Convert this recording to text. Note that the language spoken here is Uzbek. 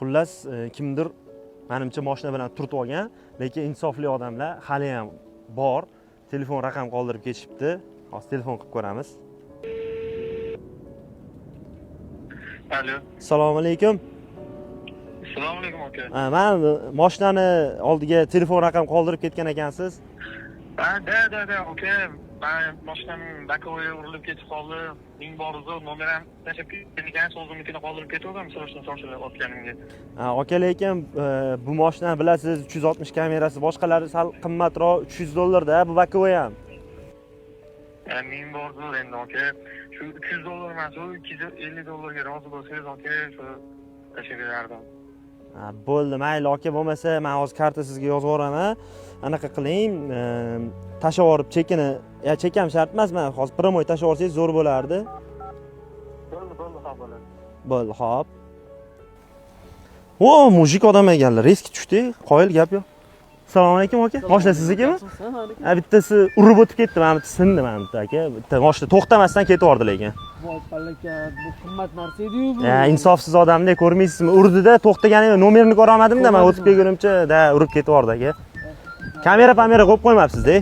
Xullas, kimdir menimcha mashina bilan turtib olgan, lekin insofli odamlar hali ham bor. Telefon raqam qoldirib ketishibdi. Hozir telefon qilib ko'ramiz. Alo. Assalomu alaykum. Assalomu alaykum aka. Men mashinani oldiga telefon raqam qoldirib ketgan ekansiz. Da, aka. Men mashinaning bakoviga urilib ketib qoldi. Ming bor uzr, nomer ham tashab ketgan ekan, o'zimnikini qoldirib ketgandim, so'rashni otganimga. Aka, lekin bu mashinani bilasiz, 360 kamerasi, boshqalari sal qimmatroq, $300 bu bakovi ham. Ming bor uzr endi aka. Shu $300 emas, $250 ga rozi bo'lsangiz aka, shu tashab berardim. Bo'ldi, mayli aka, bo'lmasa men hozir karta sizga yozib yuboraman. Anaqa qiling, tashab yuborib chekini, chek ham shart emas, men hozir promoy tashab yuborsangiz zo'r bo'lardi. Bo'ldi, xo'p bo'ladi. Bo'ldi, xo'p. O, mujik odam ekanlar, reski tushdi, qoyil gap yo'q. Assalomu alaykum aka. Mashina siznikimi? Bittasi urib o'tib ketdi, men bitta sindi, men bitta aka. Bitta mashina to'xtamasdan ketib yubordi lekin. Bu qimmat narsa edi-yu bu. Insofsiz odamdek ko'rmaysizmi? Urdida, to'xtaganida nomerini ko'ra olmadim-da, men o'tib kelgunimcha urib ketib yubordi aka. Kamera qo'yib qo'ymabsiz-da.